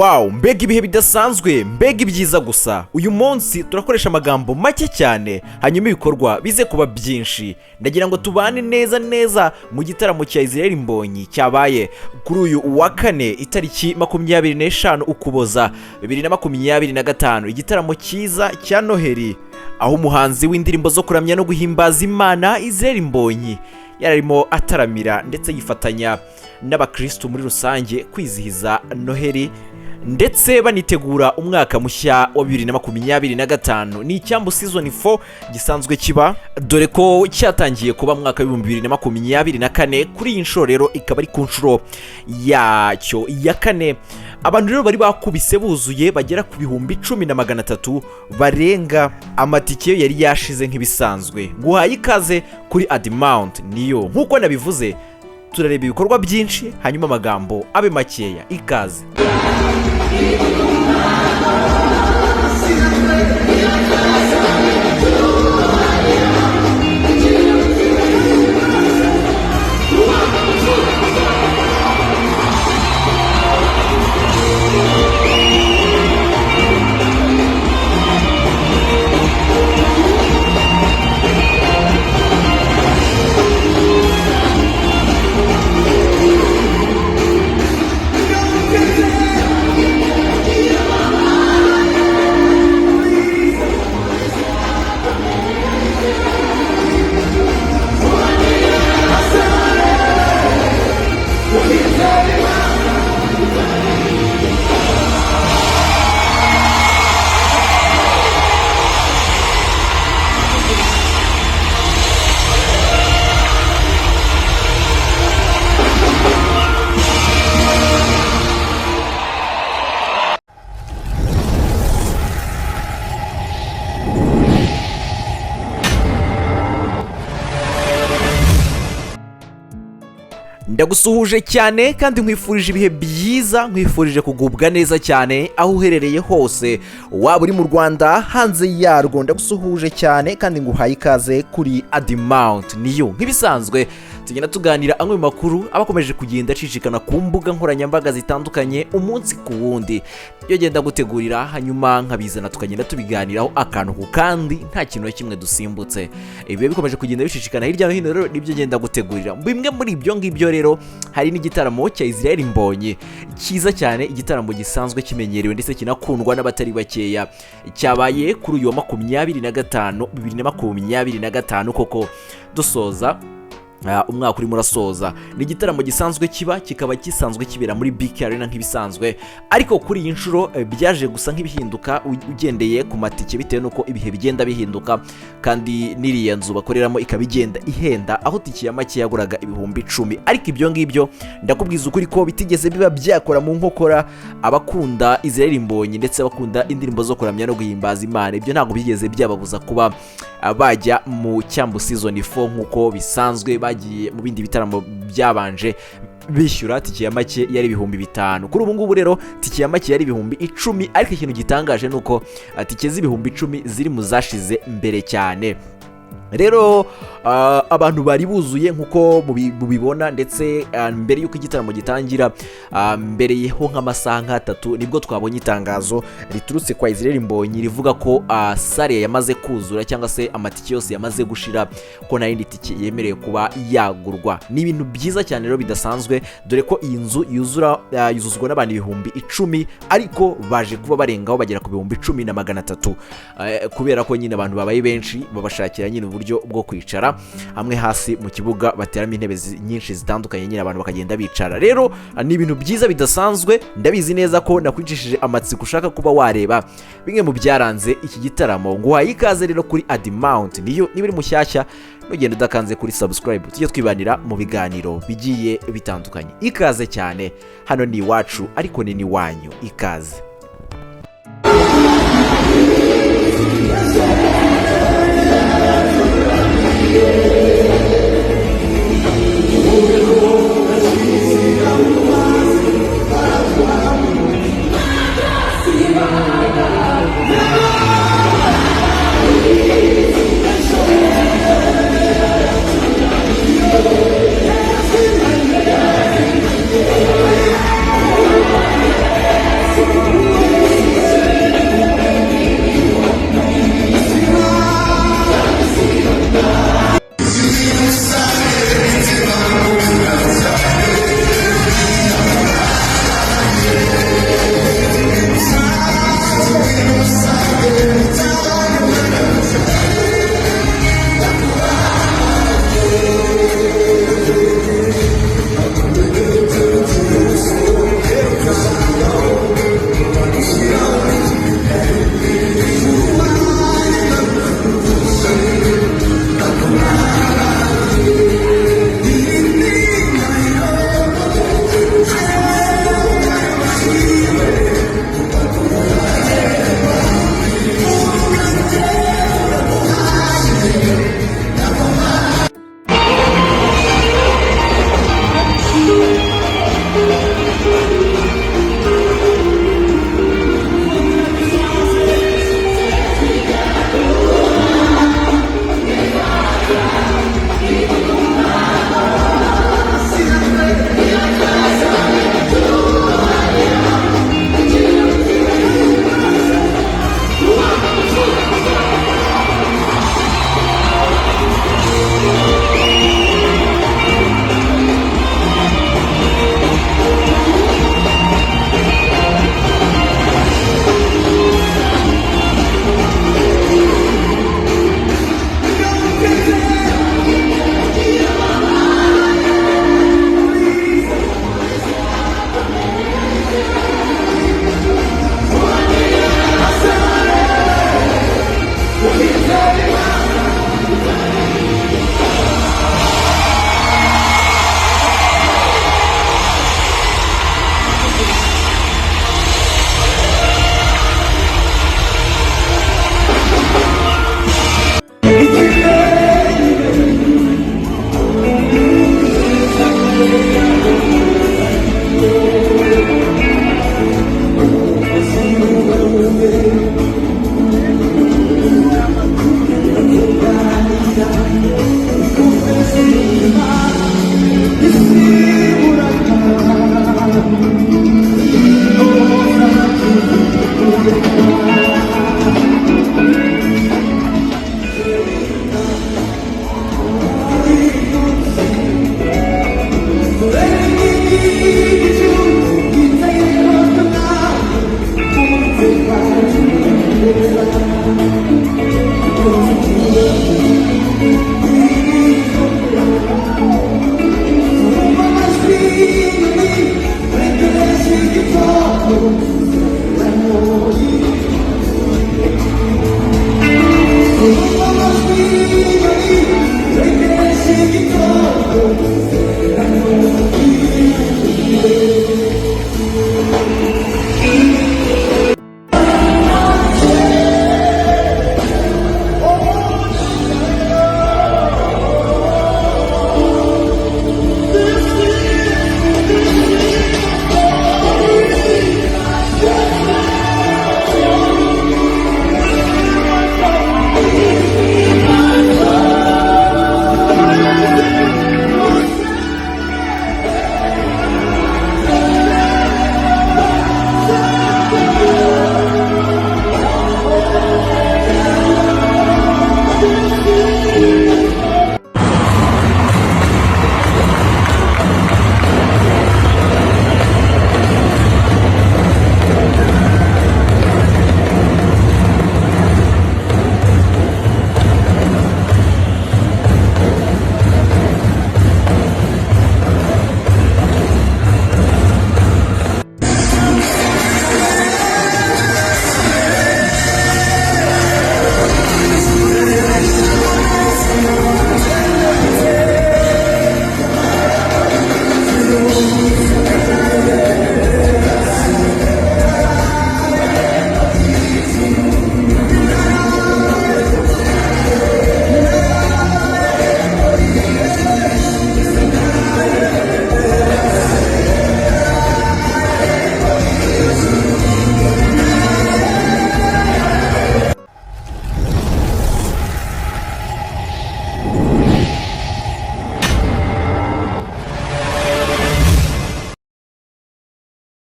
Wow, mbega ibihe bidasanzwe, mbega ibyiza gusa. Uyu munsi turakoresha amagambo make cyane, hanyuma ibikorwa bize kuba byinshi. Ndagira ngo tubane neza mu gitaramo cya Israel Mbonyi cyabaye kuri uyu wa kane itariki 25 Ukuboza 2025, igitaramo cyiza cya Noheli, aho umuhanzi w'indirimbo zo kuramya no guhimbaza Imana Israel Mbonyi yararimo ataramira ndetse yifatanya n'abakristo muri rusange kwizihiza Noheli ndetse banitegura umwaka mushya wa 2025. Ni icyambu season 4 gisanzwe kiba, dore ko cyatangiye kuba mwaka wa 2024. Kuri iyi nshuro rero ikaba ari ku nshuro yacyo ya kane. Abantu rero bari bakubise buzuye bagera ku 10,300 barenga. Amatike yari yashize nk'ibisanzwe. Guhaye ikaze kuri Admount niyo, nkuko nabivuze turareba ibikorwa byinshi hanyuma amagambo abe makeya. Ikaze. Ndagusuhuje cyane kandi nkwifurije ibihe byiza, nkwifurije kugubwa neza cyane aho uherereye hose, waba uri mu Rwanda hanze yarwo. Ndagusuhuje cyane kandi nguhaye ikaze kuri Admount niyo. Nk'ibisanzwe tugenda tuganira amwe mu makuru abakomeje kugenda acicikana ku mbuga nkoranyambaga zitandukanye umunsi ku wundi. Iyo genda gutegurira hanyuma nkabizana tukagenda tubiganiraho akantu ku kandi, nta kintu na kimwe dusimbutse. Ibi bikomeje kugenda bicicikana hirya no hino, rero nibyo genda gutegurira. Bimwe muri ibyo ngibyo rero hari n'igitaramo cya Israel Mbonyi cyiza cyane, igitaramo gisanzwe kimenyerewe ndetse kinakundwa n'abatari bakeya, cyabaye kuri uyu wa 25 2025 koko dusoza umwaka urimo urasoza. Ni igitaramo gisanzwe kiba, kikaba gisanzwe kibera muri BK Arena nk'ibisanzwe, ariko kuri iyi nshuro byaje gusa nk'ibihinduka ugendeye ku matike bitewe nuko ibihe bigenda bihinduka, kandi n'iriya nzu bakoreramo ikaba igenda ihenda, aho tike ya make yaguraga 10,000. Ariko ibyo ngibyo ndakubwiza ukuri ko bitigeze biba byakora mu nkokora abakunda Israel Mbonyi ndetse abakunda indirimbo zo kuramya no guhimbaza Imana. Ibyo ntabwo bigeze byababuza kuba bajya mu cyambu season 4 nkuko bisanzwe. Bagiye mu bindi bitaramo byabanje bishyura tike ya make yari 5,000. Kuri ubu ngubu rero tike ya make yari 10,000, ariko ikintu gitangaje nuko tike z'10,000 ziri mu zashize mbere cyane. Rero abantu bari buzuye nkuko mubibona, ndetse mbere yuko igitaramo gitangira, mbere yeho nk'amasaha nk'atatu nibwo twabonye itangazo riturutse kwa Israel Mbonyi rivuga ko sare yamaze kuzura, cyangwa se amatike yose yamaze gushira, ko nta yindi tike yemerewe kuba yagurwa. Ni ibintu byiza cyane rero bidasanzwe, dore ko iyi nzu yuzuzwa n'abantu 10,000, ariko baje kuba barengaho bagera ku 10,300, kubera ko nyine abantu babaye benshi babashakira nyine uburyo bwo kwicara hamwe hasi mu kibuga bateramo intebe nyinshi zitandukanye, nyine abantu bakagenda bicara. Rero ni ibintu byiza bidasanzwe. Ndabizi neza ko nakwicishije amatsiko ushaka kuba wareba bimwe mu byaranze iki gitaramo. Nguhaye ikaze rero kuri Admount niyo. Niba uri mushyashya nugenda udakanze kuri subscribe, tujye twibanira mu biganiro bigiye bitandukanye. Ikaze cyane, hano ni iwacu ariko ni iwanyu. Ikaze. Thank you.